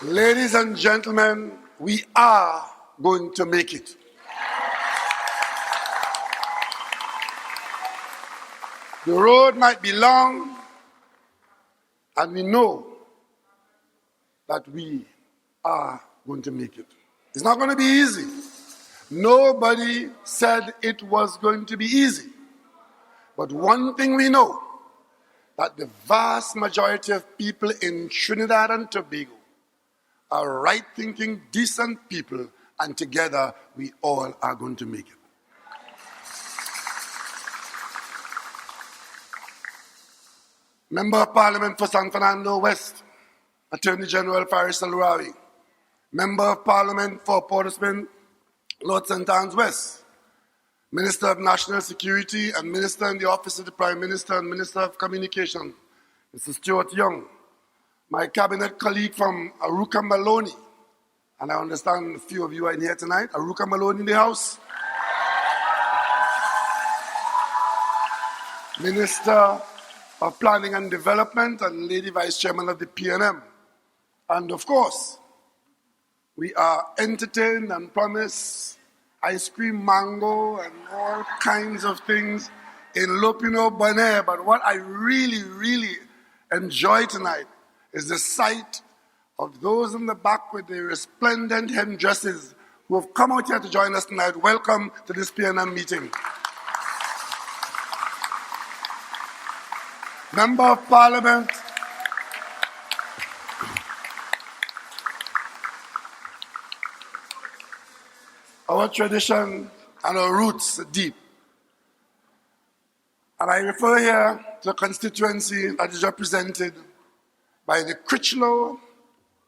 Ladies and gentlemen, we are going to make it. The road might be long, and we know that we are going to make it. It's not going to be easy. Nobody said it was going to be easy. But one thing we know, that the vast majority of people in Trinidad and Tobago are right-thinking, decent people, and together we all are going to make it. Member of Parliament for San Fernando West, Attorney General Rowley. Member of Parliament for Port of Spain, Lord St. Anne's West. Minister of National Security and Minister in the Office of the Prime Minister and Minister of Communication, Mr. Stuart Young. My cabinet colleague from Aruka Maloney, and I understand a few of you are in here tonight. Aruka Maloney in the house. Minister of Planning and Development and Lady Vice Chairman of the PNM. And of course, we are entertained and promised ice cream mango and all kinds of things in Lopino Bonaire. But what I really enjoy tonight is the sight of those in the back with the resplendent hem dresses who have come out here to join us tonight. Welcome to this PNM meeting. Member of Parliament, our tradition and our roots are deep. And I refer here to a constituency that is represented by the Critchlow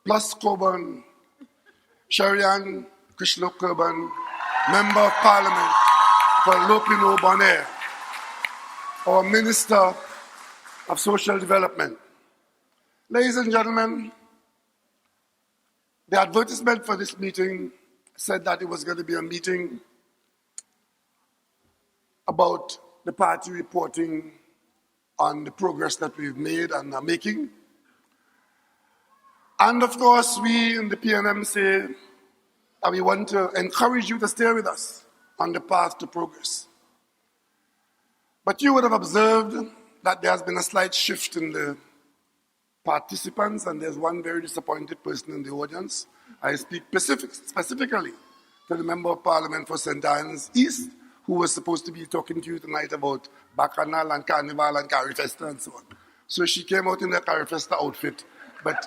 plus Coburn, Sherian Critchlow Coburn, Member of Parliament for Lopino Bonaire, our Minister of Social Development. Ladies and gentlemen, the advertisement for this meeting said that it was going to be a meeting about the party reporting on the progress that we've made and are making. And of course, we in the PNM say that we want to encourage you to stay with us on the path to progress. But you would have observed that there has been a slight shift in the participants, and there's one very disappointed person in the audience. I speak specifically to the Member of Parliament for St. Anne's East, who was supposed to be talking to you tonight about Bacchanal and Carnival and Carifesta and so on. So she came out in the Carifesta outfit, but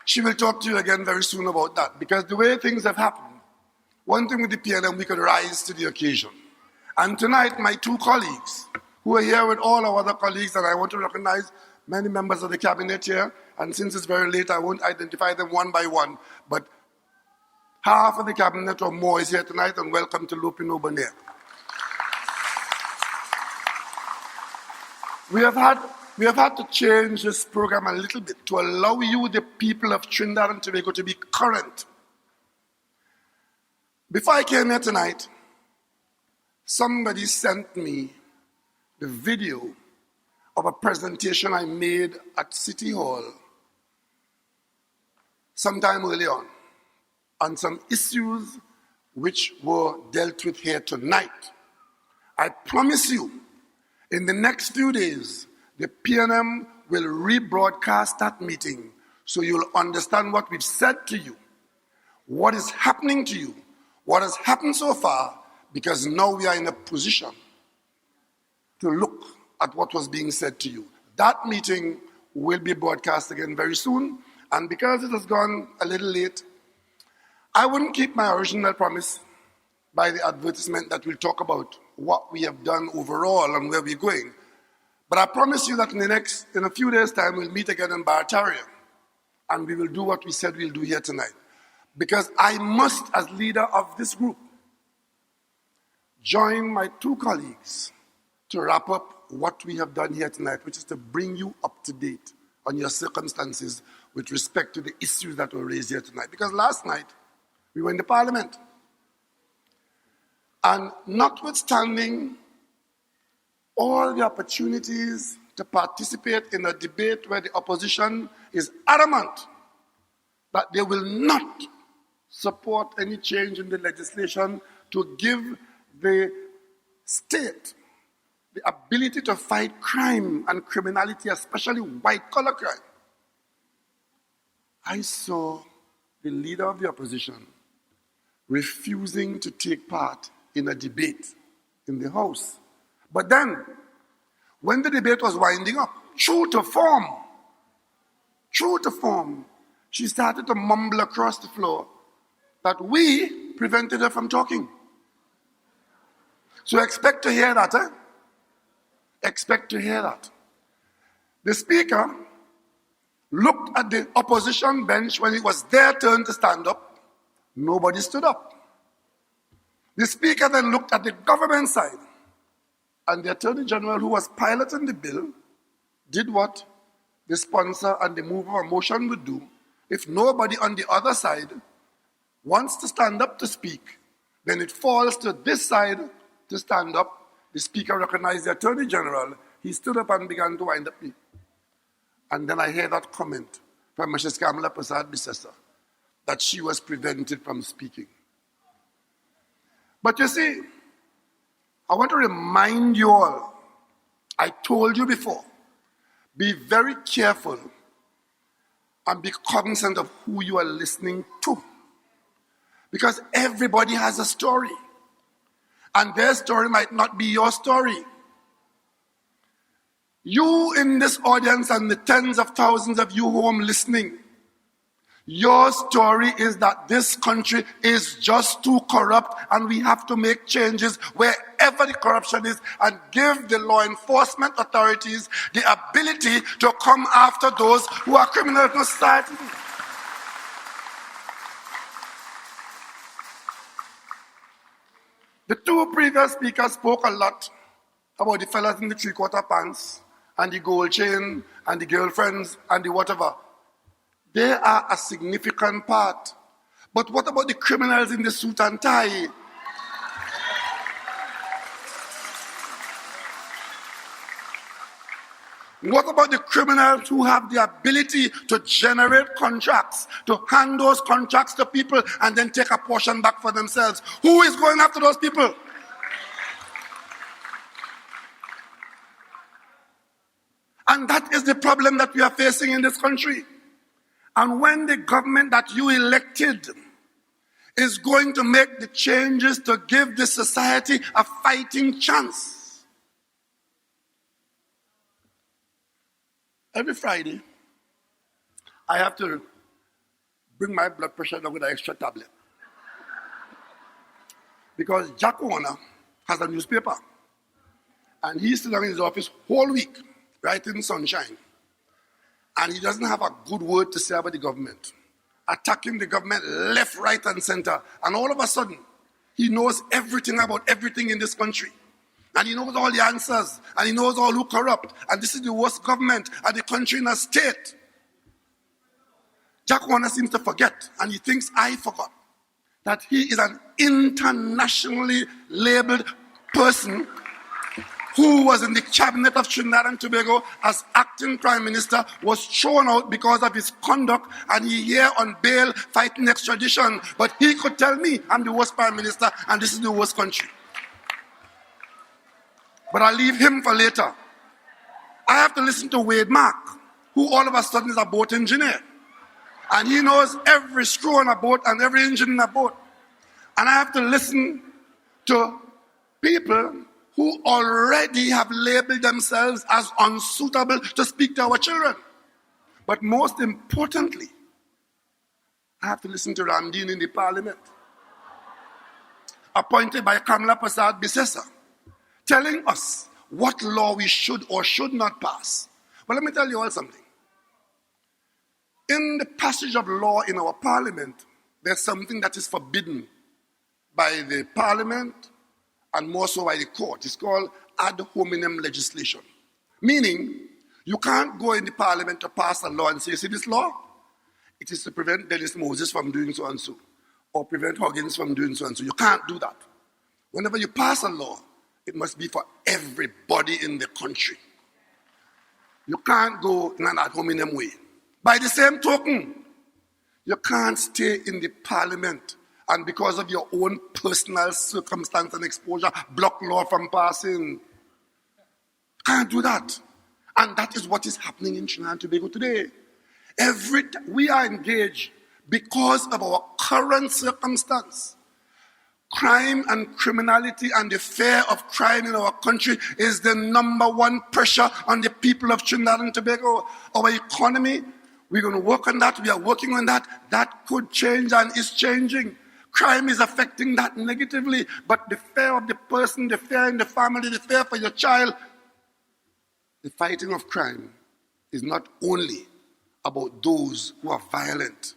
she will talk to you again very soon about that, because the way things have happened, one thing with the PNM, we could rise to the occasion. And tonight, my two colleagues, who are here with all our other colleagues, and I want to recognize many members of the cabinet here, and since it's very late, I won't identify them one by one, but half of the cabinet or more is here tonight, and welcome to Lopino Bonaire. We have had to change this program a little bit to allow you, the people of Trinidad and Tobago, to be current. Before I came here tonight, somebody sent me the video of a presentation I made at City Hall sometime early on some issues which were dealt with here tonight. I promise you, in the next few days, the PNM will rebroadcast that meeting so you'll understand what we've said to you, what is happening to you, what has happened so far, because now we are in a position to look at what was being said to you. That meeting will be broadcast again very soon, and because it has gone a little late, I wouldn't keep my original promise by the advertisement that we'll talk about what we have done overall and where we're going. But I promise you that in a few days' time, we'll meet again in Barataria, and we will do what we said we'll do here tonight. Because I must, as leader of this group, join my two colleagues to wrap up what we have done here tonight, which is to bring you up to date on your circumstances with respect to the issues that were raised here tonight. Because last night, we were in the Parliament. And notwithstanding all the opportunities to participate in a debate where the opposition is adamant that they will not support any change in the legislation to give the state the ability to fight crime and criminality, especially white-collar crime. I saw the leader of the opposition refusing to take part in a debate in the House. But then, when the debate was winding up, true to form, she started to mumble across the floor that we prevented her from talking. So expect to hear that, eh? Expect to hear that. The speaker looked at the opposition bench when it was their turn to stand up. Nobody stood up. The speaker then looked at the government side, and the Attorney General, who was piloting the bill, did what the sponsor and the mover of a motion would do. If nobody on the other side wants to stand up to speak, then it falls to this side to stand up. The speaker recognized the Attorney General. He stood up and began to wind up me. And then I heard that comment from Mrs. Kamala Prasad Bisesa that she was prevented from speaking. But you see, I want to remind you all, I told you before, be very careful and be cognizant of who you are listening to. Because everybody has a story. And their story might not be your story. You in this audience and the tens of thousands of you home listening, your story is that this country is just too corrupt and we have to make changes wherever the corruption is and give the law enforcement authorities the ability to come after those who are criminals in society. The two previous speakers spoke a lot about the fellas in the three-quarter pants and the gold chain and the girlfriends and the whatever. They are a significant part. But what about the criminals in the suit and tie? What about the criminals who have the ability to generate contracts, to hand those contracts to people and then take a portion back for themselves? Who is going after those people? And that is the problem that we are facing in this country. And when the government that you elected is going to make the changes to give this society a fighting chance. Every Friday, I have to bring my blood pressure down with an extra tablet. Because Jack Warner has a newspaper. And he's sitting in his office whole week, writing sunshine. And he doesn't have a good word to say about the government. Attacking the government left, right, and center. And all of a sudden, he knows everything about everything in this country. And he knows all the answers. And he knows all who corrupt. And this is the worst government and the country in a state. Jack Warner seems to forget, and he thinks I forgot, that he is an internationally labeled person who was in the cabinet of Trinidad and Tobago as acting prime minister, was thrown out because of his conduct, and he here on bail fighting extradition. But he could tell me I'm the worst prime minister and this is the worst country. But I'll leave him for later. I have to listen to Wade Mark, who all of a sudden is a boat engineer. And he knows every screw on a boat and every engine in a boat. And I have to listen to people who already have labeled themselves as unsuitable to speak to our children. But most importantly, I have to listen to Ramdeen in the parliament, appointed by Kamala Prasad Bisesa, telling us what law we should or should not pass. But let me tell you all something. In the passage of law in our parliament, there's something that is forbidden by the parliament and more so by the court. It's called ad hominem legislation. Meaning, you can't go in the parliament to pass a law and say, see this law? It is to prevent Dennis Moses from doing so and so, or prevent Huggins from doing so and so. You can't do that. Whenever you pass a law, it must be for everybody in the country. You can't go in an ad hominem way. By the same token, you can't stay in the parliament and because of your own personal circumstance and exposure, block law from passing. Can't do that. And that is what is happening in Trinidad and Tobago today. We are engaged because of our current circumstance. Crime and criminality and the fear of crime in our country is the number one pressure on the people of Trinidad and Tobago. Our economy, we're going to work on that. We are working on that. That could change and is changing. Crime is affecting that negatively. But the fear of the person, the fear in the family, the fear for your child, the fighting of crime is not only about those who are violent.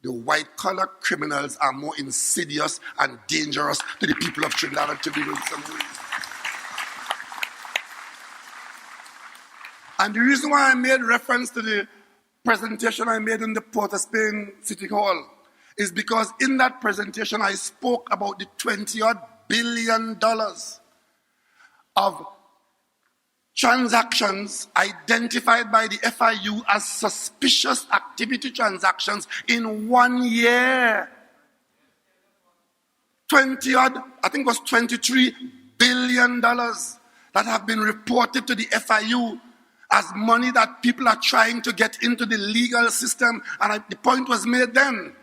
The white-collar criminals are more insidious and dangerous to the people of Trinidad and Tobago in some ways. And the reason why I made reference to the presentation I made in the Port of Spain City Hall is because in that presentation I spoke about the $20-odd billion of transactions identified by the FIU as suspicious activity transactions in 1 year. 20-odd, I think it was $23 billion that have been reported to the FIU as money that people are trying to get into the legal system. And the point was made then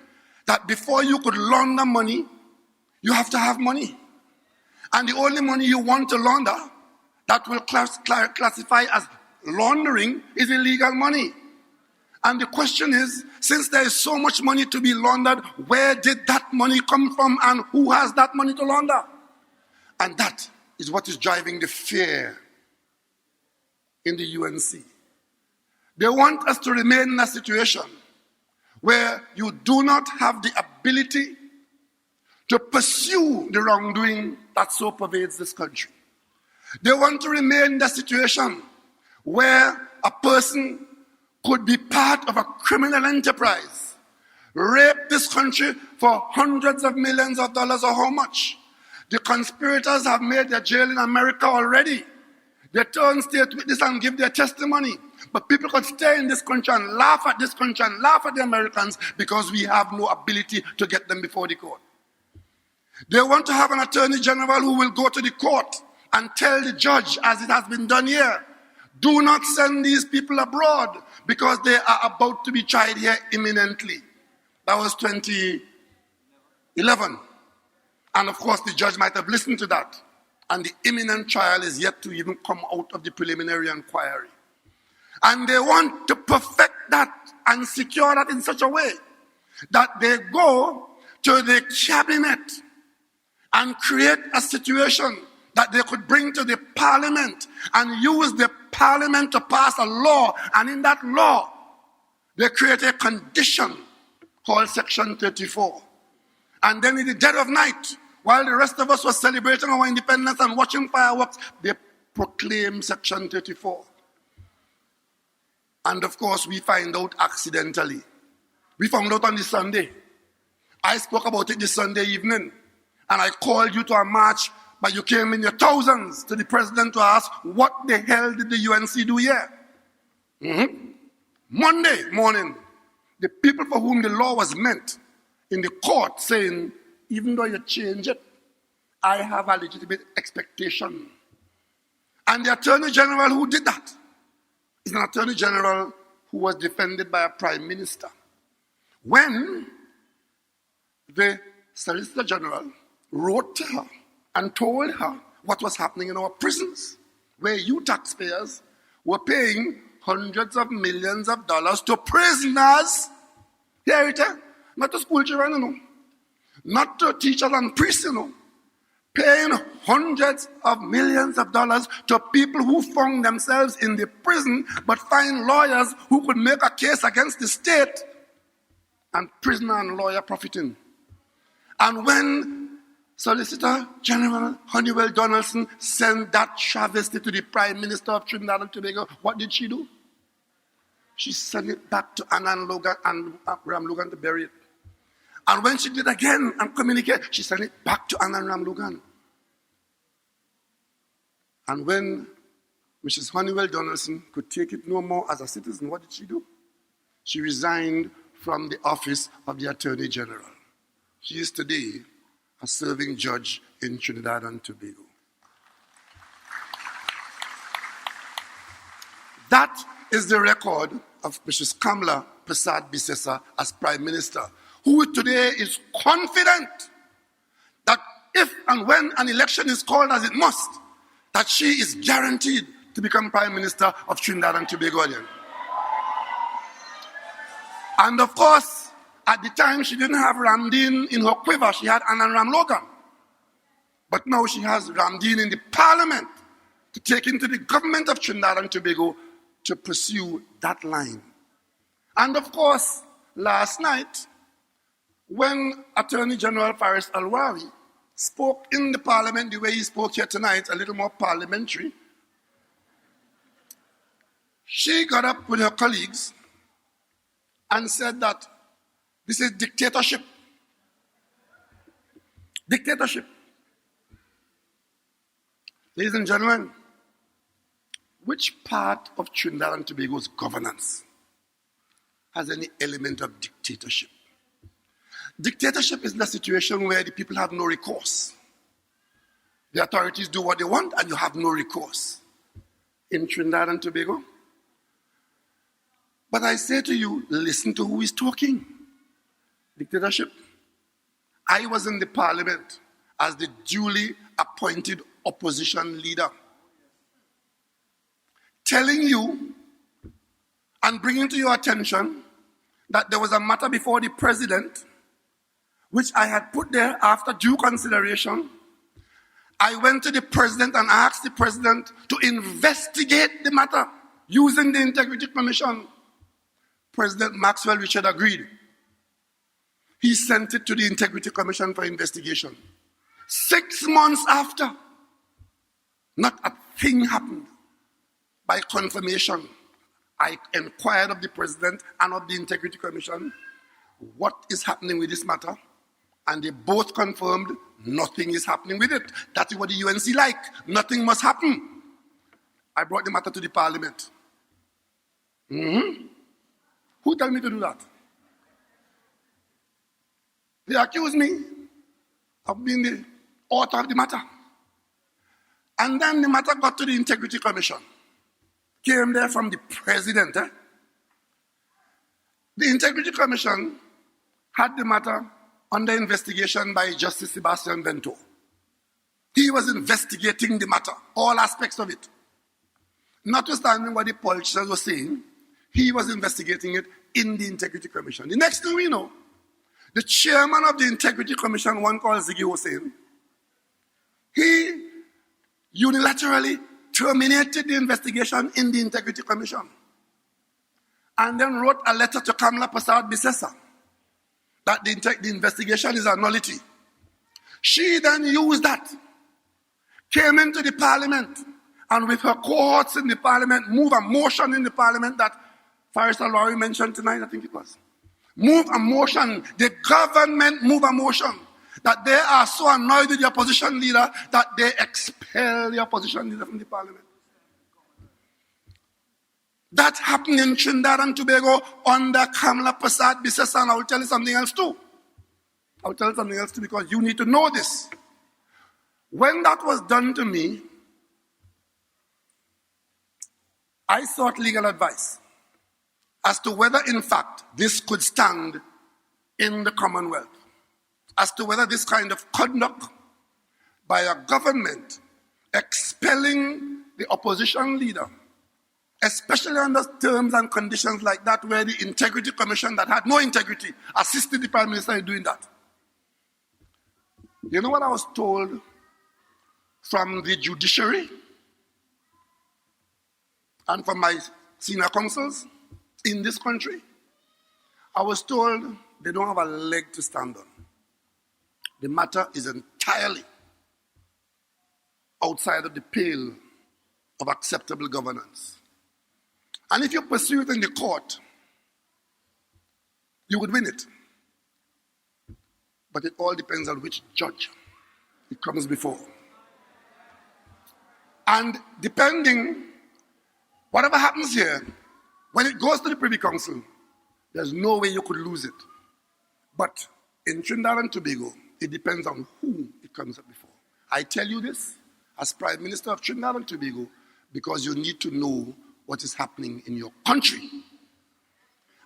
that before you could launder money, you have to have money. And the only money you want to launder that will classify as laundering is illegal money. And the question is, since there is so much money to be laundered, where did that money come from and who has that money to launder? And that is what is driving the fear in the UNC. They want us to remain in a situation where you do not have the ability to pursue the wrongdoing that so pervades this country. They want to remain in the situation where a person could be part of a criminal enterprise, rape this country for hundreds of millions of dollars or how much. The conspirators have made their jail in America already. They turn state witness and give their testimony. But people could stay in this country and laugh at this country and laugh at the Americans because we have no ability to get them before the court. They want to have an attorney general who will go to the court and tell the judge, as it has been done here, do not send these people abroad because they are about to be tried here imminently. That was 2011. And of course, the judge might have listened to that. And the imminent trial is yet to even come out of the preliminary inquiry. And they want to perfect that and secure that in such a way that they go to the cabinet and create a situation that they could bring to the parliament and use the parliament to pass a law. And in that law, they create a condition called Section 34. And then in the dead of night, while the rest of us were celebrating our independence and watching fireworks, they proclaim Section 34. And of course, we find out accidentally. We found out on the Sunday. I spoke about it this Sunday evening. And I called you to a march, but you came in your thousands to the president to ask, what the hell did the UNC do here? Monday morning, the people for whom the law was meant in the court saying, even though you change it, I have a legitimate expectation. And the Attorney General who did that is an Attorney General who was defended by a Prime Minister. When the Solicitor General wrote to her and told her what was happening in our prisons, where you taxpayers were paying hundreds of millions of dollars to prisoners, hear it, not to school children, you know, not to teachers and priests, you know, paying hundreds of millions of dollars to people who found themselves in the prison but find lawyers who could make a case against the state, and prisoner and lawyer profiting. And when Solicitor General Honeywell Donaldson sent that travesty to the Prime Minister of Trinidad and Tobago, what did she do? She sent it back to Anand Logan and Ram Logan to bury it. And when she did again and communicate, she sent it back to Anand Ram Logan. And when Mrs. Honeywell Donaldson could take it no more as a citizen. What did she do? She resigned from the office of the Attorney General. She is today a serving judge in Trinidad and Tobago. That is the record of Mrs. Kamla Prasad Bisesa as Prime Minister, who today is confident that if and when an election is called, as it must, that she is guaranteed to become Prime Minister of Trinidad and Tobago again. And of course, at the time she didn't have Ramdeen in her quiver, she had Anand Ram Logan. But now she has Ramdeen in the Parliament to take into the government of Trinidad and Tobago to pursue that line. And of course, last night, when Attorney General Faris Alwari spoke in the Parliament the way he spoke here tonight, a little more parliamentary, she got up with her colleagues and said that this is dictatorship. Dictatorship. Ladies and gentlemen, which part of Trinidad and Tobago's governance has any element of dictatorship? Dictatorship is the situation where the people have no recourse. The authorities do what they want and you have no recourse. In Trinidad and Tobago. But I say to you, listen to who is talking. Dictatorship. I was in the Parliament as the duly appointed opposition leader, telling you and bringing to your attention that there was a matter before the President which I had put there after due consideration. I went to the President and asked the President to investigate the matter using the Integrity Commission. President Maxwell Richard agreed. He sent it to the Integrity Commission for investigation. 6 months after, not a thing happened. By confirmation, I inquired of the President and of the Integrity Commission what is happening with this matter, and they both confirmed nothing is happening with it. That is what the UNC like. Nothing must happen. I brought the matter to the Parliament. Who told me to do that? They accused me of being the author of the matter. And then the matter got to the Integrity Commission. Came there from the President. The Integrity Commission had the matter under investigation by Justice Sebastian Bento. He was investigating the matter, all aspects of it. Notwithstanding what the politicians were saying, he was investigating it in the Integrity Commission. The next thing we know, the chairman of the Integrity Commission, one called Ziggy Hussain, he unilaterally terminated the investigation in the Integrity Commission and then wrote a letter to Kamla Prasad Bisesa that the investigation is a nullity. She then used that, came into the Parliament, and with her cohorts in the Parliament, moved a motion in the Parliament that Faris Alwari mentioned tonight, I think it was. Move a motion, the government move a motion that they are so annoyed with the opposition leader that they expel the opposition leader from the Parliament. That happened in Trinidad and Tobago under Kamla Prasad Bisesa, and I will tell you something else too. I will tell you something else too, because you need to know this. When that was done to me, I sought legal advice as to whether, in fact, this could stand in the Commonwealth, as to whether this kind of conduct by a government expelling the opposition leader, especially under terms and conditions like that, where the Integrity Commission that had no integrity assisted the Prime Minister in doing that. You know what I was told from the judiciary and from my senior counsels in this country? I was told they don't have a leg to stand on. The matter is entirely outside of the pale of acceptable governance. And if you pursue it in the court, you would win it. But it all depends on which judge it comes before. And depending Whatever happens here, when it goes to the Privy Council, there's no way you could lose it. But in Trinidad and Tobago, it depends on who it comes up before. I tell you this as Prime Minister of Trinidad and Tobago because you need to know what is happening in your country.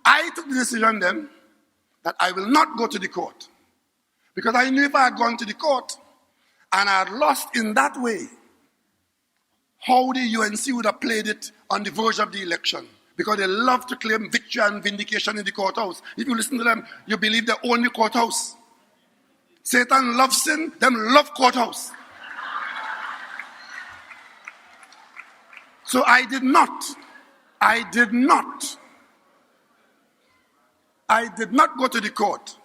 I took the decision then that I will not go to the court because I knew if I had gone to the court and I had lost in that way, how the UNC would have played it on the verge of the election. Because they love to claim victory and vindication in the courthouse. If you listen to them, you believe they own the courthouse. Satan loves sin, them love courthouse. So I did not go to the court.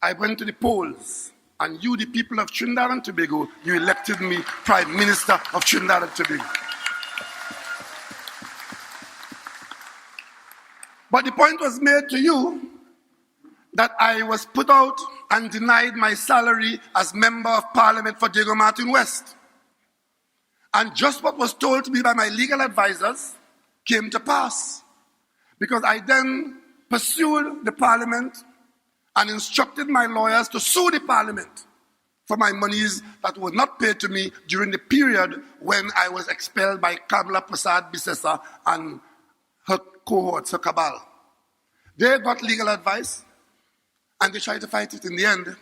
I went to the polls. And you, the people of Trinidad and Tobago, you elected me Prime Minister of Trinidad and Tobago. But the point was made to you that I was put out and denied my salary as Member of Parliament for Diego Martin West. And just what was told to me by my legal advisors came to pass. Because I then pursued the Parliament and instructed my lawyers to sue the Parliament for my monies that were not paid to me during the period when I was expelled by Kamla Prasad Bisesa and her cohorts, her cabal. They got legal advice and they tried to fight it. In the end,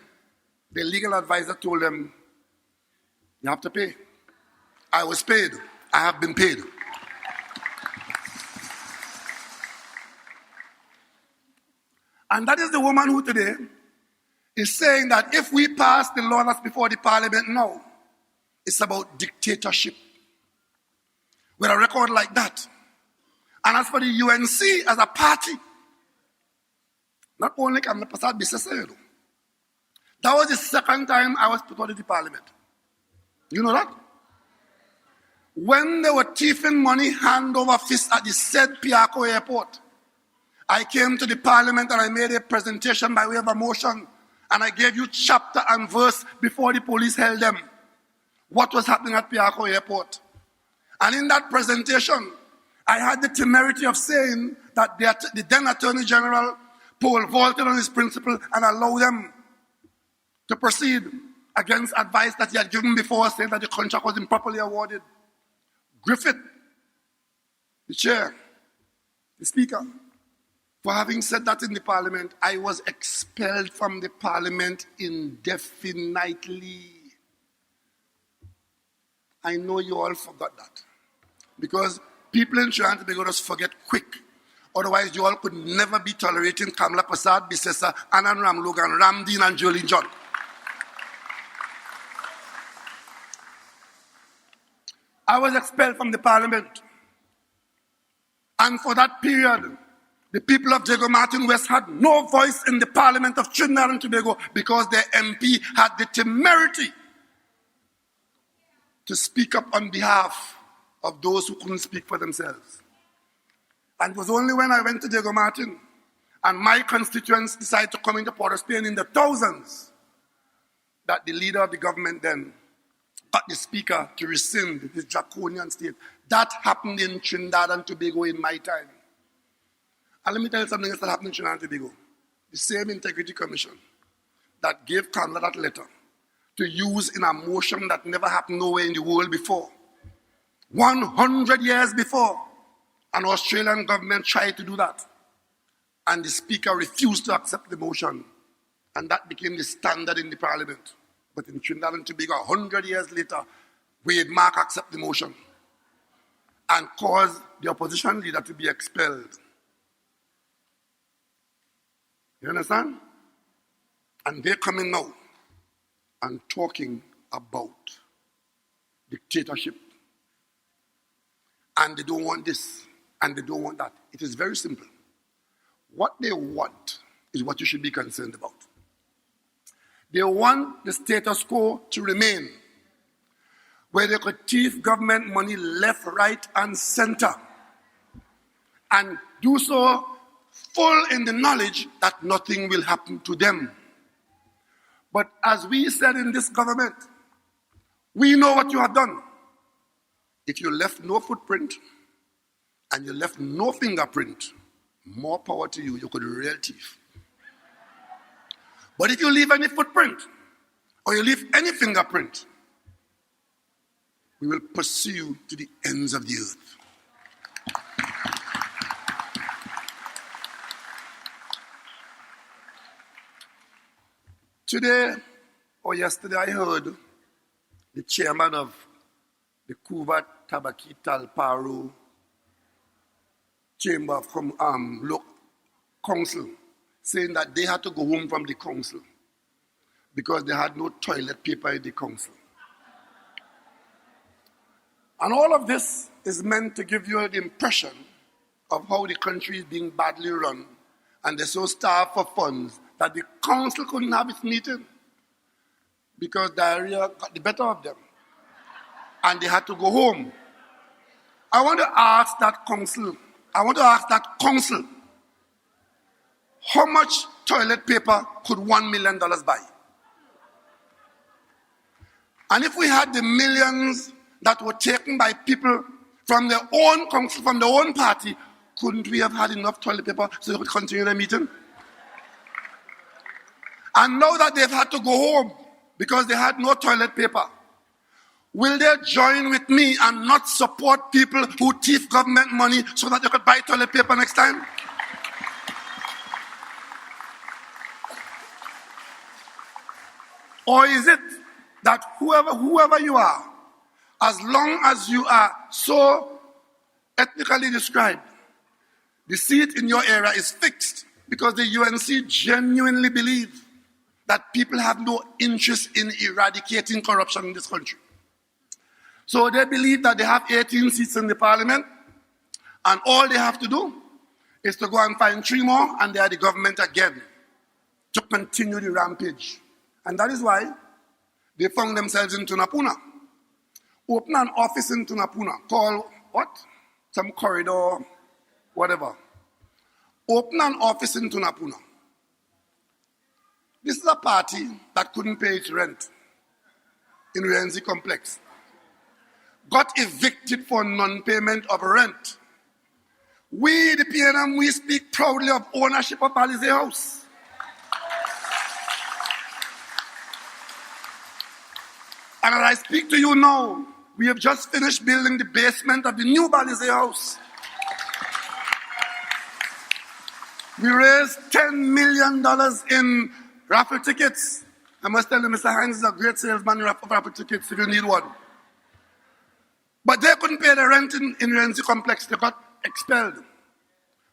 the legal advisor told them, you have to pay. I was paid. I have been paid. And that is the woman who today is saying that if we pass the law that's before the Parliament now, it's about dictatorship. With a record like that. And as for the UNC as a party, not only can the Prasad Bisesa, that was the second time I was put out of the Parliament. You know that? When they were thieving money hand over fist at the said Piarco Airport, I came to the Parliament and I made a presentation by way of a motion, and I gave you chapter and verse before the police held them. What was happening at Piarco Airport? And in that presentation, I had the temerity of saying that the then Attorney General pole vaulted on his principle and allowed them to proceed against advice that he had given before, saying that the contract was improperly awarded. Griffith, the chair, the speaker, for having said that in the Parliament, I was expelled from the Parliament indefinitely. I know you all forgot that. Because people in Trinidad and Tobago just forget quick. Otherwise, you all could never be tolerating Kamla Prasad Bisesa, Anand Ramlogan, Ramdeen, and Jolene John. I was expelled from the Parliament. And for that period, the people of Diego Martin West had no voice in the Parliament of Trinidad and Tobago because their MP had the temerity to speak up on behalf of those who couldn't speak for themselves. And it was only when I went to Diego Martin and my constituents decided to come into Port of Spain in the thousands that the leader of the government then got the speaker to rescind his draconian state. That happened in Trinidad and Tobago in my time. And let me tell you something else that happened in Trinidad and Tobago. The same Integrity Commission that gave Kamla that letter to use in a motion that never happened nowhere in the world before. 100 years before, an Australian government tried to do that. And the speaker refused to accept the motion. And that became the standard in the Parliament. But in Trinidad and Tobago, 100 years later, Wade Mark accepted the motion and caused the opposition leader to be expelled. You understand? And they're coming now and talking about dictatorship. And they don't want this, and they don't want that. It is very simple. What they want is what you should be concerned about. They want the status quo to remain, where they could thief government money left, right, and center, and do so full in the knowledge that nothing will happen to them. But as we said in this government, we know what you have done. If you left no footprint, and you left no fingerprint, more power to you. You could be a real thief. But if you leave any footprint, or you leave any fingerprint, we will pursue you to the ends of the earth. Today, or yesterday, I heard the chairman of the Kuva Tabaki Talparu Chamber of Council saying that they had to go home from the council because they had no toilet paper in the council. And all of this is meant to give you the impression of how the country is being badly run, and they're so starved for funds that the council couldn't have its meeting because diarrhea got the better of them. And they had to go home. I want to ask that council, how much toilet paper could $1 million buy? And if we had the millions that were taken by people from their own council, from their own party, couldn't we have had enough toilet paper so they could continue the meeting? And now that they've had to go home because they had no toilet paper, will they join with me and not support people who thief government money so that they could buy toilet paper next time? Or is it that whoever you are, as long as you are so ethnically described, the seat in your area is fixed because the UNC genuinely believe that people have no interest in eradicating corruption in this country. So they believe that they have 18 seats in the parliament, and all they have to do is to go and find 3 more, and they are the government again to continue the rampage. And that is why they found themselves in Tunapuna. Open an office in Tunapuna called what? Some corridor, whatever. Open an office in Tunapuna. This is a party that couldn't pay its rent in Renzi complex. Got evicted for non-payment of rent. We, the PNM, we speak proudly of ownership of Balize House. And as I speak to you now, we have just finished building the basement of the new Balize House. We raised $10 million in raffle tickets. I must tell you, Mr. Hines is a great salesman of raffle tickets if you need one. But they couldn't pay the rent in Renzi complex. They got expelled.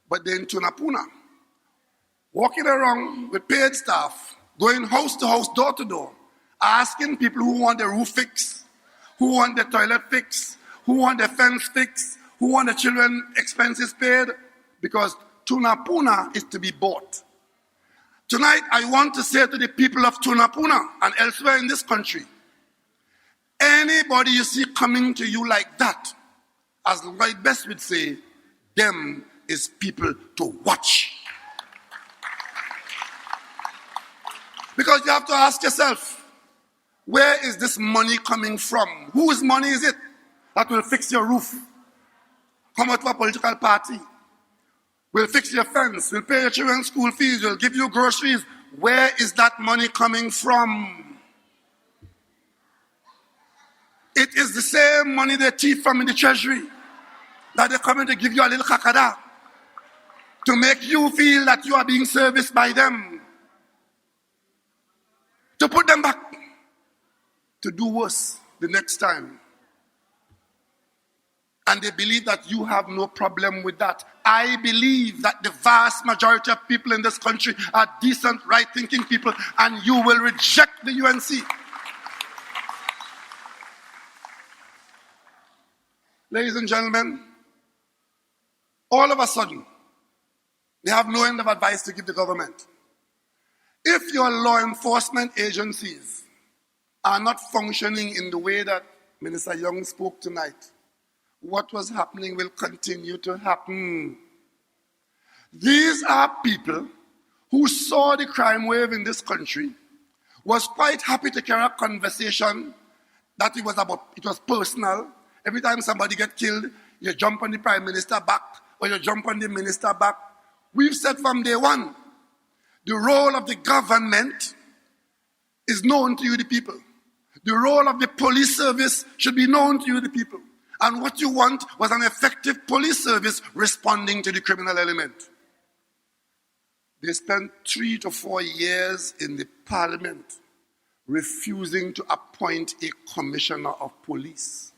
But they're in Tunapuna, walking around with paid staff, going house to house, door to door, asking people who want their roof fixed, who want their toilet fixed, who want their fence fixed, who want their children expenses paid, because Tunapuna is to be bought. Tonight, I want to say to the people of Tunapuna and elsewhere in this country, anybody you see coming to you like that, as Lloyd Best would say, them is people to watch. Because you have to ask yourself, where is this money coming from? Whose money is it that will fix your roof? Come out of a political party. Will fix your fence, will pay your children's school fees, will give you groceries. Where is that money coming from? It is the same money they thief from in the treasury that they're coming to give you a little kakada to make you feel that you are being serviced by them, to put them back to do worse the next time. And they believe that you have no problem with that. I believe that the vast majority of people in this country are decent, right-thinking people, and you will reject the UNC. Ladies and gentlemen, all of a sudden, they have no end of advice to give the government. If your law enforcement agencies are not functioning in the way that Minister Young spoke tonight, what was happening will continue to happen. These are people who saw the crime wave in this country, was quite happy to carry a conversation that it was personal. Every time somebody get killed, you jump on the Prime Minister back, or you jump on the Minister back. We've said from day one, the role of the government is known to you, the people. The role of the police service should be known to you, the people. And what you want was an effective police service responding to the criminal element. They spent 3 to 4 years in the parliament refusing to appoint a commissioner of police.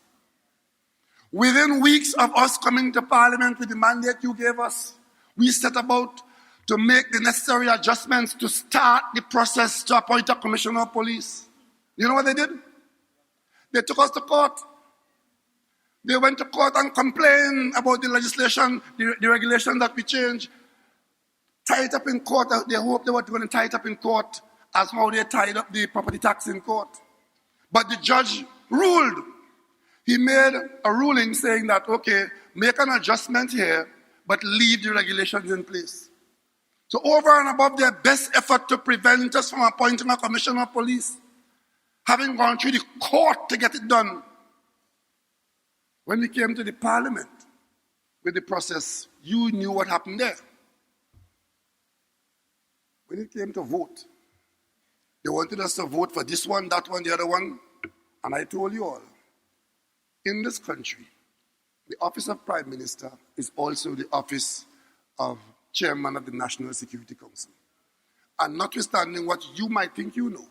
Within weeks of us coming to parliament with the mandate you gave us, we set about to make the necessary adjustments to start the process to appoint a commissioner of police. You know what they did? They took us to court. They went to court and complained about the legislation, the regulation that we changed. Tie it up in court. They hoped they were going to tie it up in court as how they tied up the property tax in court. But the judge ruled. He made a ruling saying that, okay, make an adjustment here, but leave the regulations in place. So over and above their best effort to prevent us from appointing a commissioner of police, having gone through the court to get it done, when we came to the parliament with the process, you knew what happened there. When it came to vote, they wanted us to vote for this one, that one, the other one. And I told you all, in this country, the office of Prime Minister is also the office of Chairman of the National Security Council. And notwithstanding what you might think you know,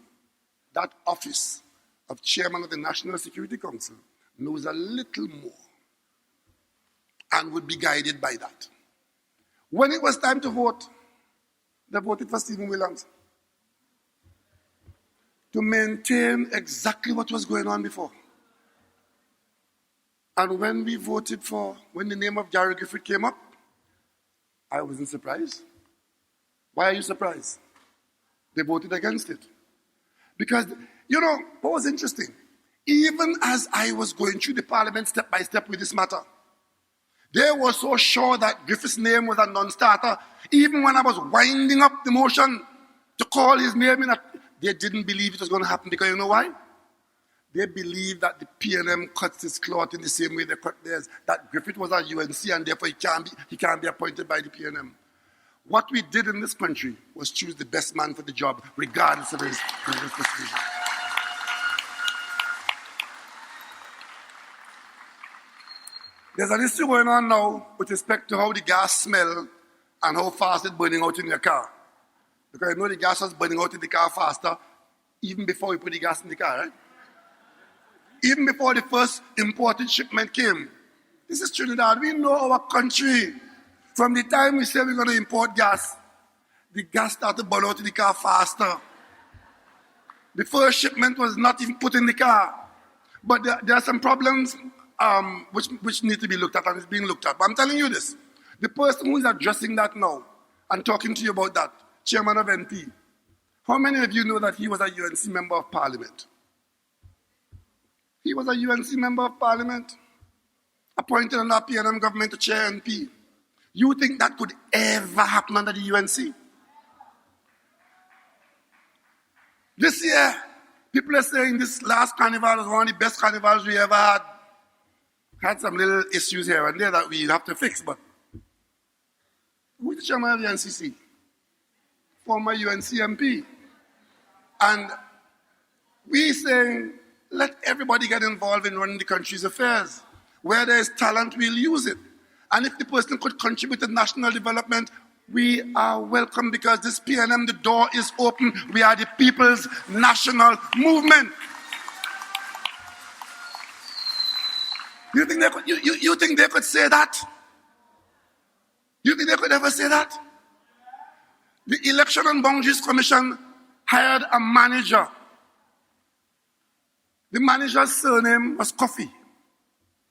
that office of Chairman of the National Security Council knows a little more and would be guided by that. When it was time to vote, they voted for Stephen Williams to maintain exactly what was going on before. And when we voted when the name of Gary Griffith came up, I wasn't surprised. Why are you surprised? They voted against it. Because, you know, what was interesting? Even as I was going through the parliament step by step with this matter, they were so sure that Griffith's name was a non-starter. Even when I was winding up the motion to call his name in, they didn't believe it was going to happen. Because you know why? They believed that the PNM cuts his cloth in the same way they cut theirs, that Griffith was a UNC and therefore he can't be appointed by the PNM. What we did in this country was choose the best man for the job, regardless of his persuasion. There's an issue going on now with respect to how the gas smells and how fast it's burning out in your car. Because you know the gas was burning out in the car faster even before we put the gas in the car, right? Even before the first imported shipment came. This is Trinidad. We know our country. From the time we said we're going to import gas, the gas started burning out in the car faster. The first shipment was not even put in the car. But there are some problems which need to be looked at, and it's being looked at. But I'm telling you this. The person who is addressing that now and talking to you about that, Chairman of NP, how many of you know that he was a UNC Member of Parliament? He was a UNC Member of Parliament, appointed under PNM government to chair NP. You think that could ever happen under the UNC? This year, people are saying this last carnival was one of the best carnivals we ever had. Had some little issues here and there that we have to fix, but who's the chairman of the NCC? Former UNC MP. And we saying, let everybody get involved in running the country's affairs. Where there is talent, we'll use it. And if the person could contribute to national development, we are welcome, because this PNM, the door is open. We are the people's national movement. You think they could say that? You think they could ever say that? The Election and Boundaries Commission hired a manager. The manager's surname was Coffee.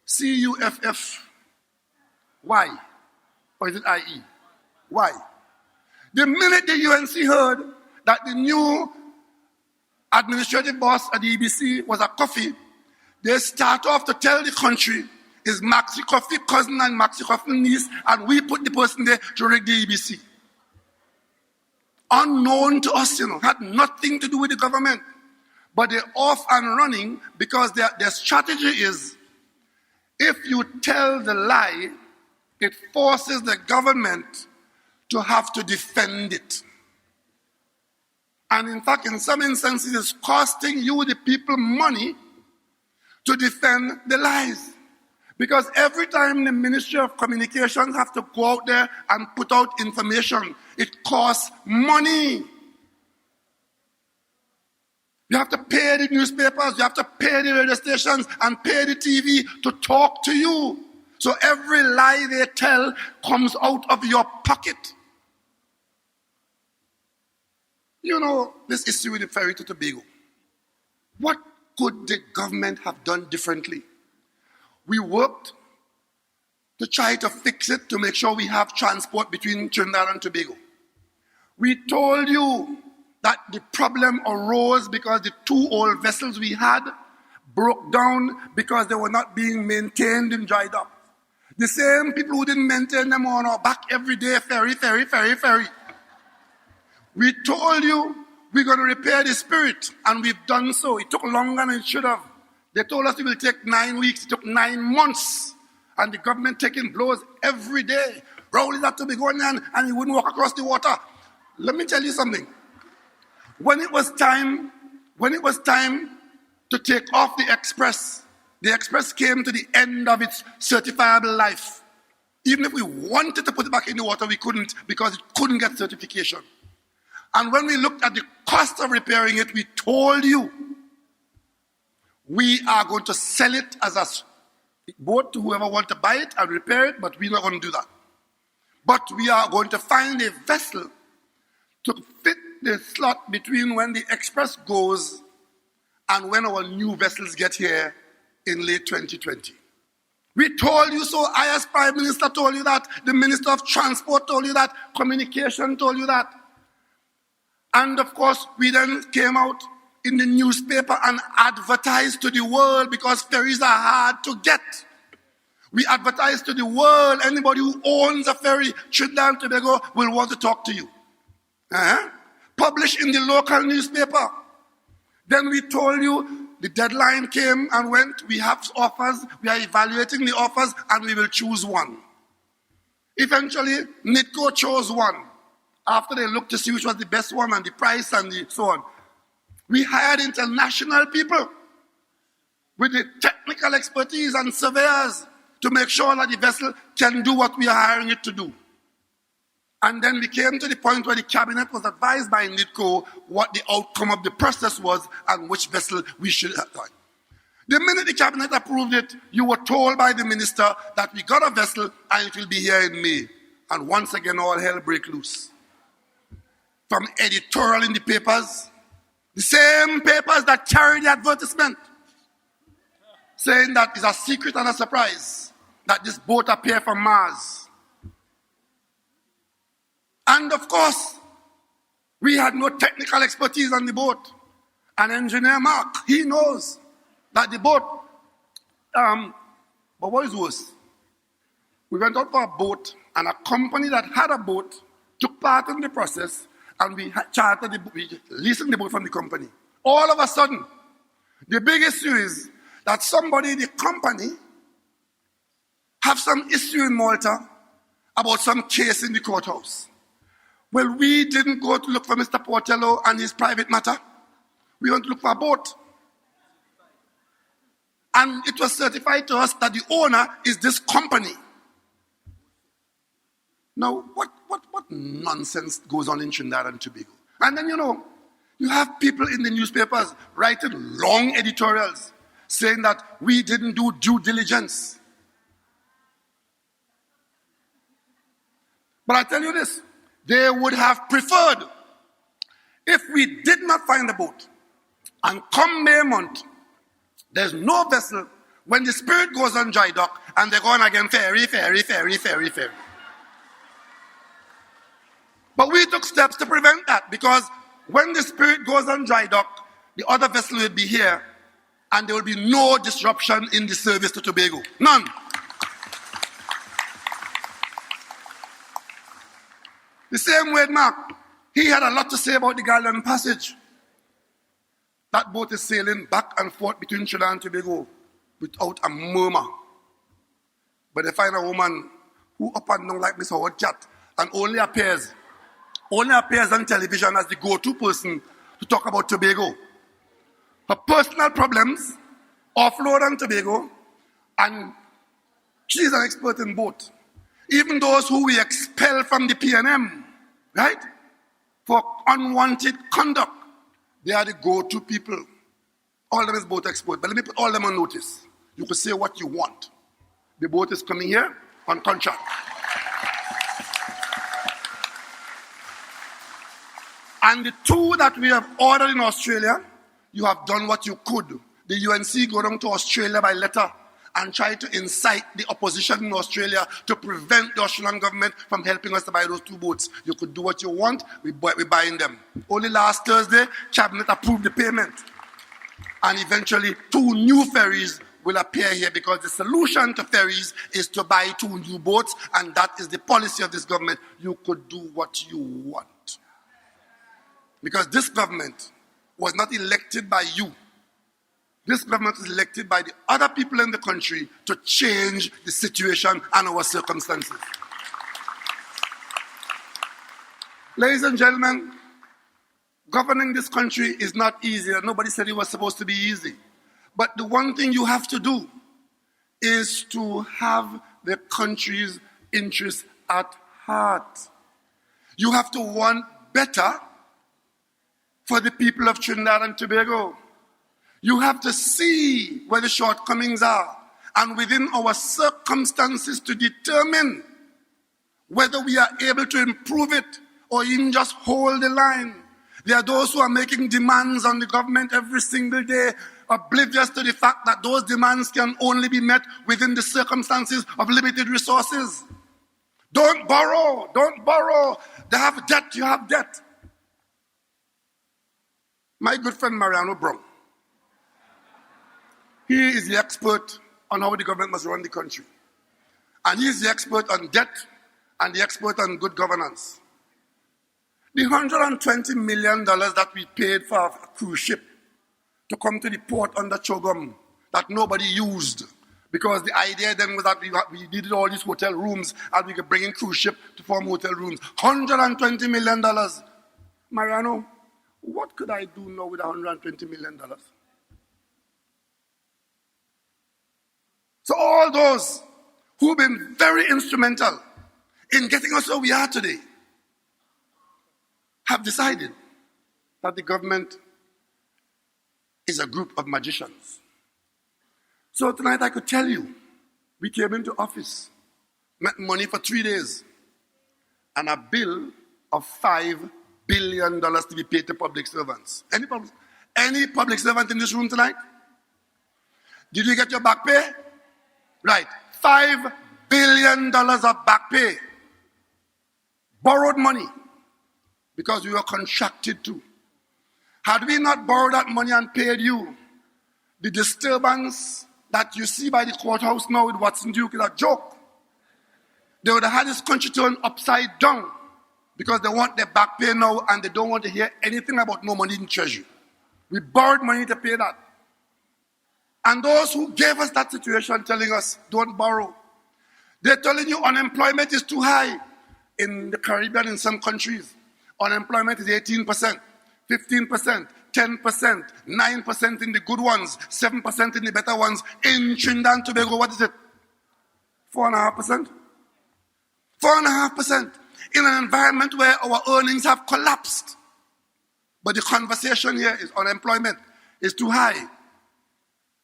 C-U-F-F-Y. Or is it I-E? Why? The minute the UNC heard that the new administrative boss at the EBC was a Coffee, they start off to tell the country is Maxi Coffee cousin and Maxi Coffee niece, and we put the person there to rig the EBC. Unknown to us, had nothing to do with the government. But they're off and running because their strategy is, If you tell the lie, it forces the government to have to defend it. And in fact, in some instances, it's costing you, the people, money to defend the lies. Because every time the Ministry of Communications have to go out there and put out information, it costs money. You have to pay the newspapers, you have to pay the radio stations, and pay the TV to talk to you. So every lie they tell comes out of your pocket. You know, this issue with the ferry to Tobago. What could the government have done differently? We worked to try to fix it, to make sure we have transport between Trinidad and Tobago. We told you that the problem arose because the 2 old vessels we had broke down because they were not being maintained in dry dock. The same people who didn't maintain them on our back every day, ferry. We told you we're going to repair the spirit, and we've done so. It took longer than it should have. They told us it will take 9 weeks. It took 9 months. And the government taking blows every day. Rowley had to be going in, and he wouldn't walk across the water. Let me tell you something. When it was time to take off the express came to the end of its certifiable life. Even if we wanted to put it back in the water, we couldn't, because it couldn't get certification. And when we looked at the cost of repairing it, we told you, we are going to sell it as a boat to whoever wants to buy it and repair it, but we're not going to do that. But we are going to find a vessel to fit the slot between when the express goes and when our new vessels get here in late 2020. We told you so. I, as Prime Minister, told you that. The Minister of Transport told you that. Communication told you that. And of course, we then came out in the newspaper and advertised to the world, because ferries are hard to get. We advertised to the world. Anybody who owns a ferry, Trinidad and Tobago, will want to talk to you. Publish in the local newspaper. Then we told you the deadline came and went. We have offers. We are evaluating the offers, and we will choose one. Eventually, NITCO chose one. After they looked to see which was the best one and the price and so on. We hired international people with the technical expertise and surveyors to make sure that the vessel can do what we are hiring it to do. And then we came to the point where the cabinet was advised by NITCO what the outcome of the process was and which vessel we should have. The minute the cabinet approved it, you were told by the minister that we got a vessel and it will be here in May. And once again, all hell break loose. From editorial in the papers, the same papers that carry the advertisement, saying that it's a secret and a surprise that this boat appeared from Mars. And of course, we had no technical expertise on the boat. And engineer Mark, he knows that the boat, but what is worse? We went out for a boat, and a company that had a boat took part in the process, and we chartered we leased the boat from the company. All of a sudden, the big issue is that somebody in the company have some issue in Malta about some case in the courthouse. Well, we didn't go to look for Mr. Portello and his private matter. We went to look for a boat. And it was certified to us that the owner is this company. Now, what nonsense goes on in Trinidad and Tobago? And then, you have people in the newspapers writing long editorials saying that we didn't do due diligence. But I tell you this, they would have preferred if we did not find the boat, and come May month, there's no vessel when the Spirit goes on dry dock and they're going again ferry. But we took steps to prevent that, because when the Spirit goes on dry dock, the other vessel will be here and there will be no disruption in the service to Tobago. None. The same way, Mark, he had a lot to say about the Galleon Passage. That boat is sailing back and forth between Trinidad and Tobago without a murmur. But they find a woman who up and down like Miss Howard Cat and only appears on television as the go-to person to talk about Tobago. Her personal problems offload on Tobago, and she's an expert in both. Even those who we expel from the PNM, right, for unwanted conduct, they are the go-to people. All of them is boat expert, but let me put all of them on notice. You can say what you want. The boat is coming here on contract. And the two that we have ordered in Australia, you have done what you could. The UNC go down to Australia by letter and try to incite the opposition in Australia to prevent the Australian government from helping us to buy those two boats. You could do what you want, we're buying them. Only last Thursday, Cabinet approved the payment. And eventually, 2 new ferries will appear here because the solution to ferries is to buy 2 new boats, and that is the policy of this government. You could do what you want. Because this government was not elected by you. This government is elected by the other people in the country to change the situation and our circumstances. Ladies and gentlemen, governing this country is not easy. Nobody said it was supposed to be easy. But the one thing you have to do is to have the country's interests at heart. You have to want better for the people of Trinidad and Tobago. You have to see where the shortcomings are, and within our circumstances to determine whether we are able to improve it or even just hold the line. There are those who are making demands on the government every single day, oblivious to the fact that those demands can only be met within the circumstances of limited resources. Don't borrow, don't borrow. They have debt, you have debt. My good friend Mariano Brown, he is the expert on how the government must run the country. And he is the expert on debt and the expert on good governance. The $120 million that we paid for a cruise ship to come to the port under Chogum that nobody used, because the idea then was that we needed all these hotel rooms and we could bring in cruise ship to form hotel rooms. $120 million. Mariano, what could I do now with $120 million? So all those who've been very instrumental in getting us where we are today have decided that the government is a group of magicians. So tonight I could tell you, we came into office, met money for 3 days, and a bill of $5 billion to be paid to public servants. Any public servant in this room tonight? Did you get your back pay? Right, $5 billion of back pay. Borrowed money, because we were contracted to. Had we not borrowed that money and paid you, the disturbance that you see by the courthouse now with Watson Duke is a joke. They would have had this country turned upside down because they want their back pay now and they don't want to hear anything about no money in treasury. We borrowed money to pay that. And those who gave us that situation telling us, don't borrow. They're telling you unemployment is too high. In the Caribbean, in some countries, unemployment is 18%, 15%, 10%, 9% in the good ones, 7% in the better ones. In Trinidad and Tobago, what is it? 4.5%? 4.5% in an environment where our earnings have collapsed. But the conversation here is unemployment is too high.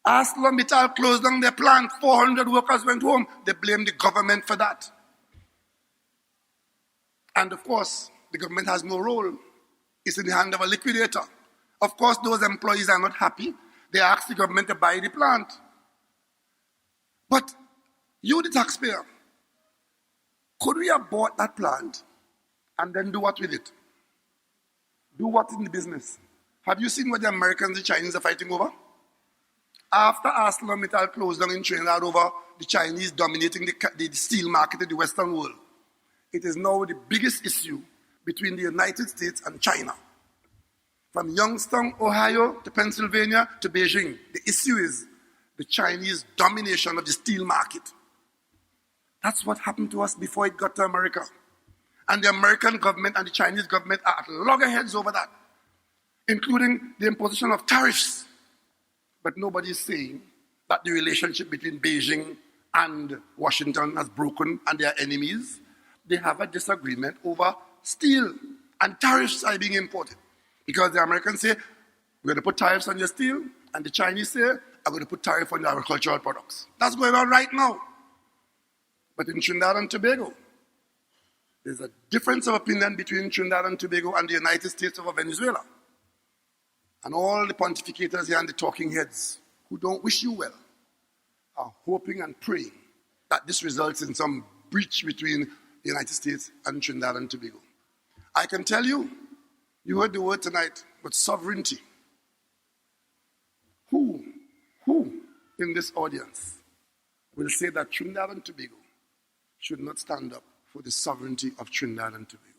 ArcelorMittal closed down their plant, 400 workers went home. They blame the government for that. And of course, the government has no role. It's in the hand of a liquidator. Of course, those employees are not happy. They ask the government to buy the plant. But you, the taxpayer, could we have bought that plant and then do what with it? Do what in the business? Have you seen what the Americans and the Chinese are fighting over? After ArcelorMittal closed down in Trinidad over the Chinese dominating the steel market in the Western world, it is now the biggest issue between the United States and China. From Youngstown, Ohio, to Pennsylvania, to Beijing, the issue is the Chinese domination of the steel market. That's what happened to us before it got to America. And the American government and the Chinese government are at loggerheads over that, including the imposition of tariffs. But nobody is saying that the relationship between Beijing and Washington has broken and they are enemies. They have a disagreement over steel, and tariffs are being imported. Because the Americans say, we're going to put tariffs on your steel, and the Chinese say, I'm going to put tariff on your agricultural products. That's going on right now. But in Trinidad and Tobago, there's a difference of opinion between Trinidad and Tobago and the United States of Venezuela. And all the pontificators here and the talking heads who don't wish you well are hoping and praying that this results in some breach between the United States and Trinidad and Tobago. I can tell you, you heard the word tonight, but sovereignty. Who in this audience will say that Trinidad and Tobago should not stand up for the sovereignty of Trinidad and Tobago?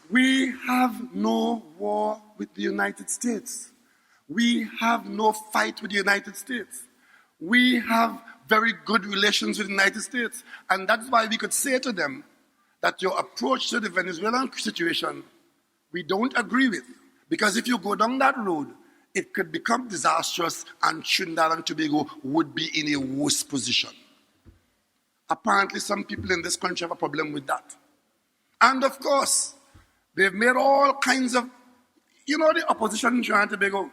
We have no war with the United States. We have no fight with the United States. We have very good relations with the United States. And that's why we could say to them that your approach to the Venezuelan situation, we don't agree with. Because if you go down that road, it could become disastrous and Trinidad and Tobago would be in a worse position. Apparently, some people in this country have a problem with that. And of course, they've made all kinds of, the opposition in Trinidad and Tobago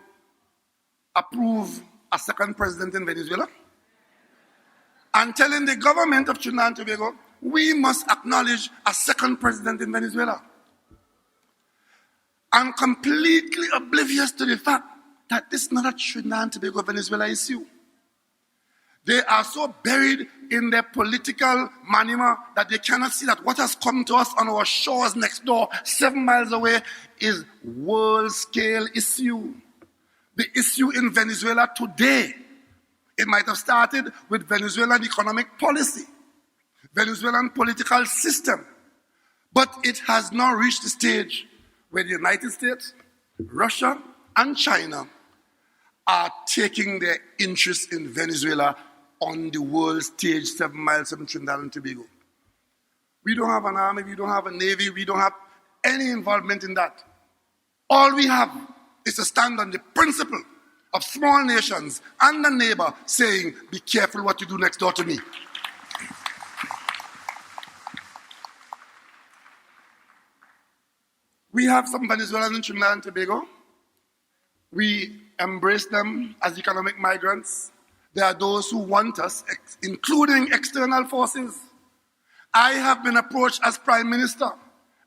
approve a second president in Venezuela and telling the government of Trinidad and Tobago, we must acknowledge a second president in Venezuela. And completely oblivious to the fact that this is not a Trinidad and Tobago Venezuela issue. They are so buried in their political manima that they cannot see that what has come to us on our shores next door, 7 miles away, is world-scale issue. The issue in Venezuela today, it might have started with Venezuelan economic policy, Venezuelan political system, but it has now reached the stage where the United States, Russia, and China are taking their interest in Venezuela on the world stage 7 miles from Trinidad and Tobago. We don't have an army, we don't have a navy, we don't have any involvement in that. All we have is to stand on the principle of small nations and the neighbor saying, be careful what you do next door to me. We have some Venezuelans in Trinidad and Tobago. We embrace them as economic migrants. There are those who want us, including external forces. I have been approached as Prime Minister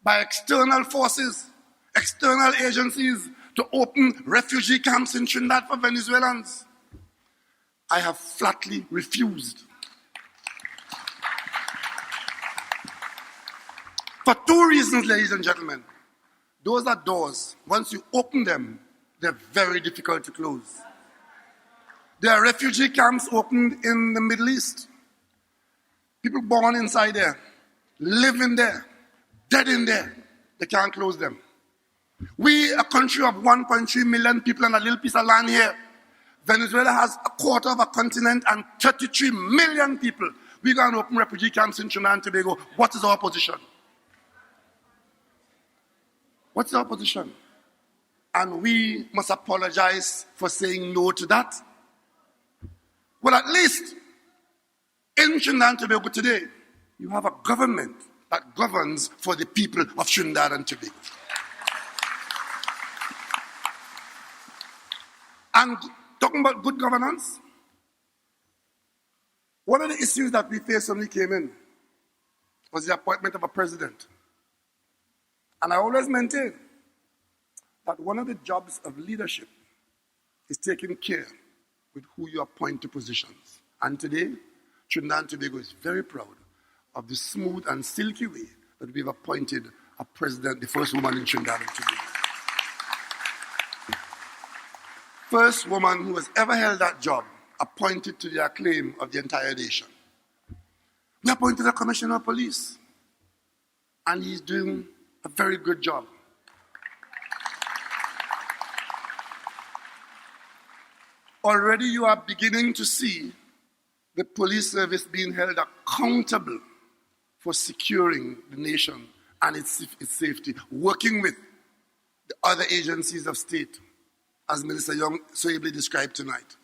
by external forces, external agencies, to open refugee camps in Trinidad for Venezuelans. I have flatly refused. For 2 reasons, ladies and gentlemen. Those are doors. Once you open them, they're very difficult to close. There are refugee camps opened in the Middle East. People born inside there, living there, dead in there. They can't close them. We, a country of 1.3 million people and a little piece of land here. Venezuela has a quarter of a continent and 33 million people. We're going to open refugee camps in Trinidad and Tobago. What is our position? What's our position? And we must apologize for saying no to that. Well, at least in Trinidad and Tobago today, you have a government that governs for the people of Trinidad and Tobago. And talking about good governance, one of the issues that we faced when we came in was the appointment of a president. And I always maintain that one of the jobs of leadership is taking care with who you appoint to positions. And today, Trinidad and Tobago is very proud of the smooth and silky way that we've appointed a president, the first woman in Trinidad and Tobago. First woman who has ever held that job, appointed to the acclaim of the entire nation. We appointed a commissioner of police, and he's doing a very good job. Already you are beginning to see the police service being held accountable for securing the nation and its safety, working with the other agencies of state, as Minister Young so ably described tonight.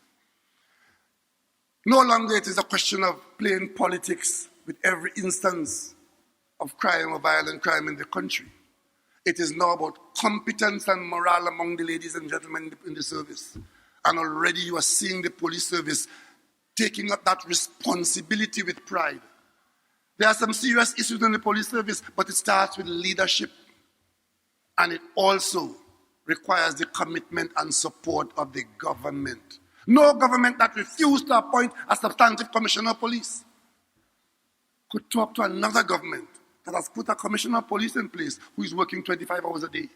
No longer it is a question of playing politics with every instance of crime or violent crime in the country. It is now about competence and morale among the ladies and gentlemen in the service. And already you are seeing the police service taking up that responsibility with pride. There are some serious issues in the police service, but it starts with leadership. And it also requires the commitment and support of the government. No government that refused to appoint a substantive commissioner of police could talk to another government that has put a commissioner of police in place who is working 25 hours a day.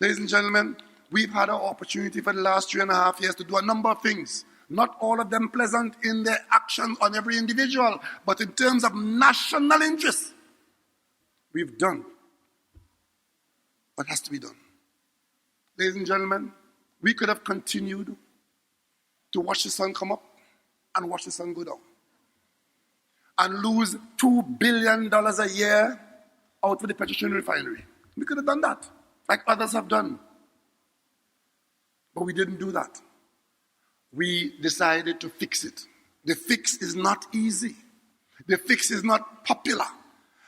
Ladies and gentlemen, we've had our opportunity for the last 3.5 years to do a number of things. Not all of them pleasant in their actions on every individual, but in terms of national interest, we've done what has to be done. Ladies and gentlemen, we could have continued to watch the sun come up and watch the sun go down and lose $2 billion a year out of the petroleum refinery. We could have done that, like others have done. But we didn't do that. We decided to fix it. The fix is not easy. The fix is not popular.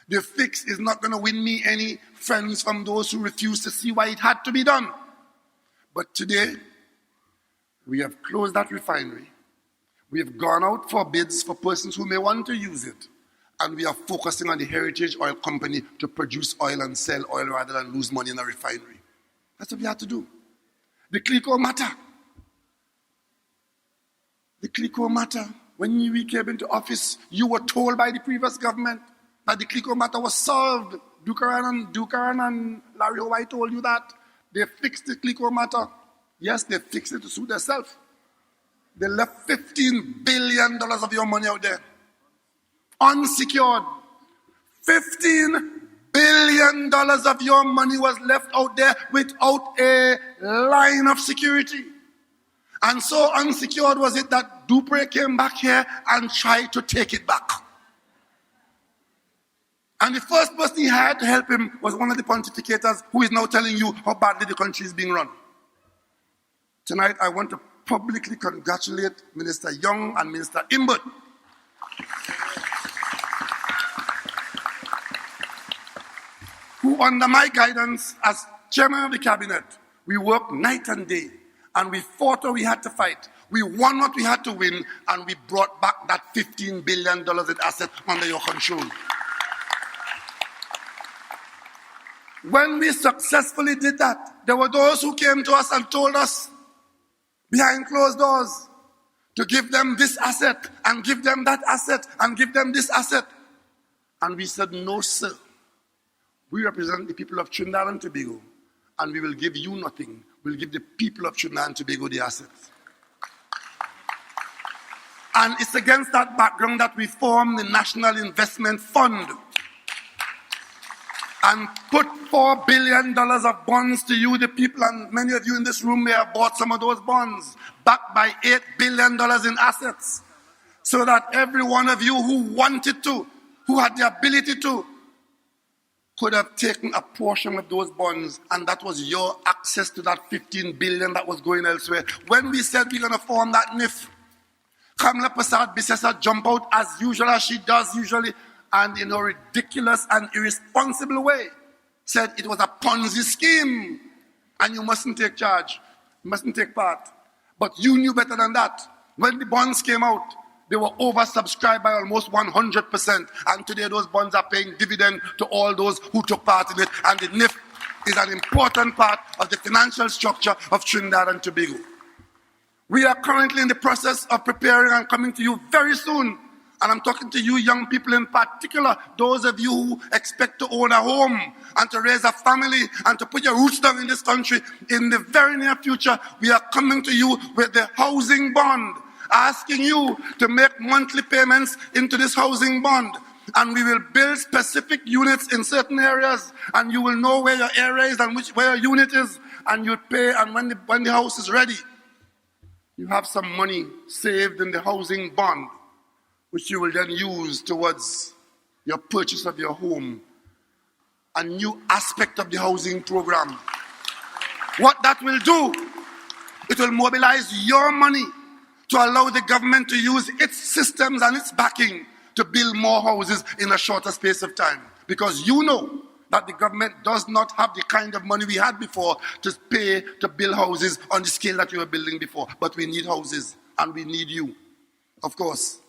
The fix is not going to win me any friends from those who refuse to see why it had to be done. But today, we have closed that refinery. We have gone out for bids for persons who may want to use it. And we are focusing on the Heritage Oil Company to produce oil and sell oil rather than lose money in a refinery. That's what we had to do. The CLICO matter. The CLICO matter. When we came into office, you were told by the previous government that the CLICO matter was solved. Dukaran and Larry Hawaii told you that. They fixed the CLICO matter. Yes, they fixed it to suit themselves. They left $15 billion of your money out there. Unsecured. $15 billion of your money was left out there without a line of security. And so unsecured was it that Dupre came back here and tried to take it back. And the first person he had to help him was one of the pontificators who is now telling you how badly the country is being run. Tonight, I want to publicly congratulate Minister Young and Minister Imbert, who under my guidance as chairman of the cabinet, we worked night and day, and we fought what we had to fight. We won what we had to win, and we brought back that $15 billion in assets under your control. When we successfully did that, there were those who came to us and told us behind closed doors to give them this asset and give them that asset and give them this asset. And we said, no, sir. We represent the people of Trinidad and Tobago, and we will give you nothing. We'll give the people of Trinidad and Tobago the assets. And it's against that background that we formed the National Investment Fund and put $4 billion of bonds to you, the people, and many of you in this room may have bought some of those bonds, backed by $8 billion in assets, so that every one of you who wanted to, who had the ability to, could have taken a portion of those bonds, and that was your access to that $15 billion that was going elsewhere. When we said we're going to form that NIF, Kamala Prasad Bisesa jumped out as usual, as she does usually, and in a ridiculous and irresponsible way, said it was a Ponzi scheme, and you mustn't take charge, you mustn't take part. But you knew better than that. When the bonds came out, they were oversubscribed by almost 100%, and today those bonds are paying dividend to all those who took part in it, and the NIF is an important part of the financial structure of Trinidad and Tobago. We are currently in the process of preparing and coming to you very soon. And I'm talking to you young people in particular, those of you who expect to own a home and to raise a family and to put your roots down in this country. In the very near future, we are coming to you with the housing bond, asking you to make monthly payments into this housing bond. And we will build specific units in certain areas, and you will know where your area is and where your unit is, and you'll pay, and when the house is ready, You have some money saved in the housing bond, which you will then use towards your purchase of your home, a new aspect of the housing program. What that will do, it will mobilize your money to allow the government to use its systems and its backing to build more houses in a shorter space of time. Because you know that the government does not have the kind of money we had before to pay to build houses on the scale that you were building before. But we need houses, and we need you. Of course,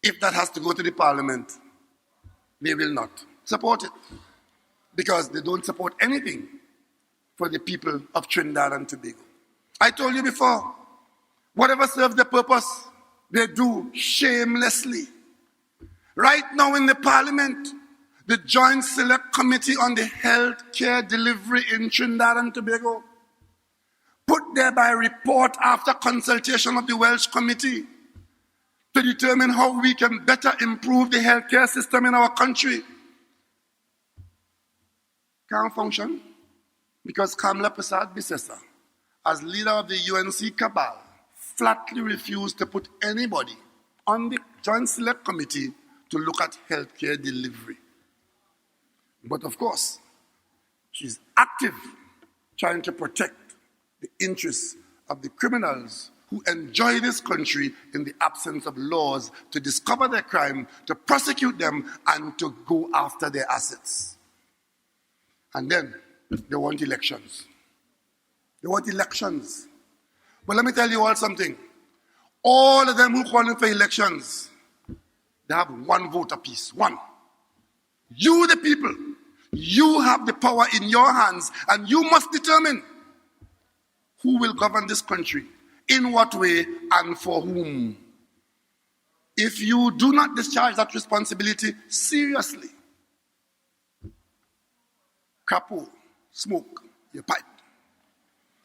if that has to go to the parliament, they will not support it, because they don't support anything for the people of Trinidad and Tobago. I told you before, whatever serves the purpose, they do shamelessly. Right now in the parliament, the Joint Select Committee on the Health Care Delivery in Trinidad and Tobago put there by report after consultation of the Welsh Committee to determine how we can better improve the healthcare system in our country. Can't function because Kamla Prasad Bisesa, as leader of the UNC cabal, flatly refused to put anybody on the Joint Select Committee to look at healthcare delivery. But of course, she's active trying to protect the interests of the criminals who enjoy this country in the absence of laws to discover their crime, to prosecute them, and to go after their assets. And then they want elections. They want elections. But let me tell you all something. All of them who call in for elections, they have one vote apiece. One. You, the people, you have the power in your hands, and you must determine who will govern this country, in what way, and for whom. If you do not discharge that responsibility seriously, crapo, smoke your pipe.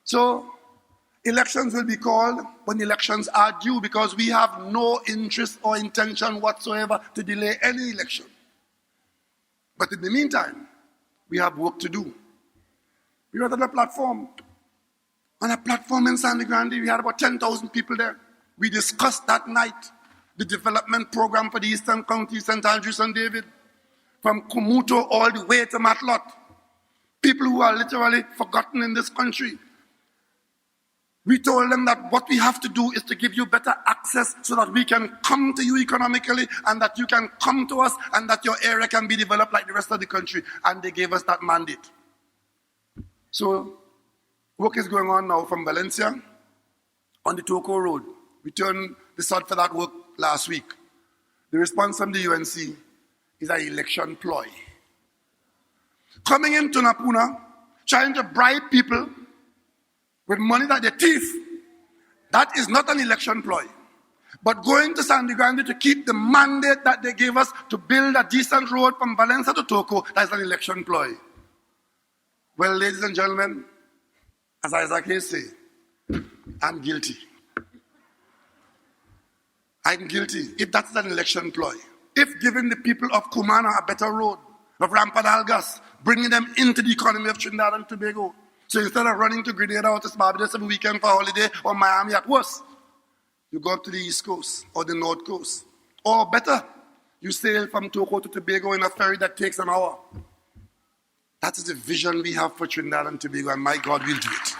So, elections will be called when elections are due, because we have no interest or intention whatsoever to delay any election. But in the meantime, we have work to do. We were on a platform. On a platform in Sandy Grande, we had about 10,000 people there. We discussed that night the development program for the Eastern County, St. Andrews and David, from Kumuto all the way to Matlot. People who are literally forgotten in this country. We told them that what we have to do is to give you better access so that we can come to you economically, and that you can come to us, and that your area can be developed like the rest of the country. And they gave us that mandate. So work is going on now from Valencia on the Toko Road. We turned the sod for that work last week. The response from the UNC is an election ploy. Coming into Napuna, trying to bribe people with money that they thief, that is not an election ploy. But going to Sandy Grande to keep the mandate that they gave us to build a decent road from Valencia to Toko, that's an election ploy. Well, ladies and gentlemen, as Isaac Hayes say, I'm guilty. I'm guilty if that's an election ploy. If giving the people of Kumana a better road, of Rampadalgas, bringing them into the economy of Trinidad and Tobago. So instead of running to Grenada or to Barbados every weekend for a holiday, or Miami at worst, you go up to the East Coast or the North Coast. Or better, you sail from Toko to Tobago in a ferry that takes an hour. That is the vision we have for Trinidad and Tobago, and my God, we'll do it.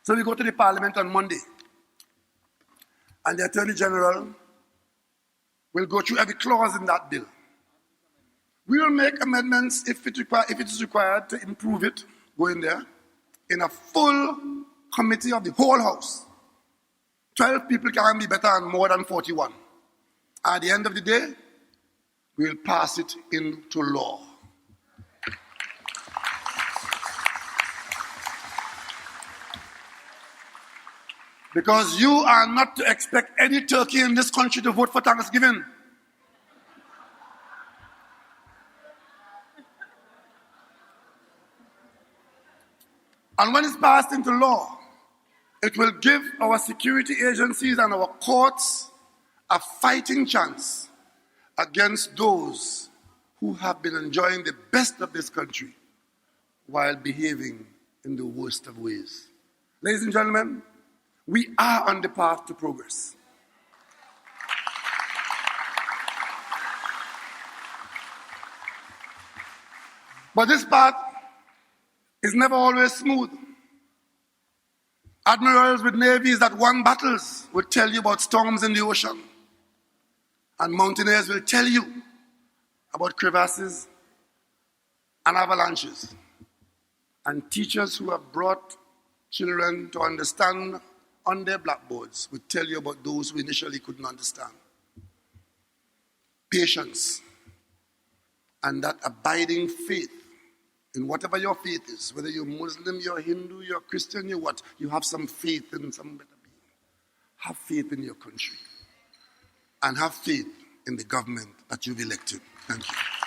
So we go to the Parliament on Monday, and the Attorney General will go through every clause in that bill. We will make amendments if it is required to improve it, go in there, in a full committee of the whole House. 12 people can be better and more than 41. At the end of the day, we will pass it into law. Because you are not to expect any turkey in this country to vote for Thanksgiving. And when it's passed into law, it will give our security agencies and our courts a fighting chance against those who have been enjoying the best of this country, while behaving in the worst of ways. Ladies and gentlemen, we are on the path to progress. But this path is never always smooth. Admirals with navies that won battles will tell you about storms in the ocean. And mountaineers will tell you about crevasses and avalanches. And teachers who have brought children to understand on their blackboards will tell you about those who initially couldn't understand. Patience and that abiding faith in whatever your faith is, whether you're Muslim, you're Hindu, you're Christian, you're what, you have some faith in some better being. Have faith in your country and have faith in the government that you've elected. Thank you.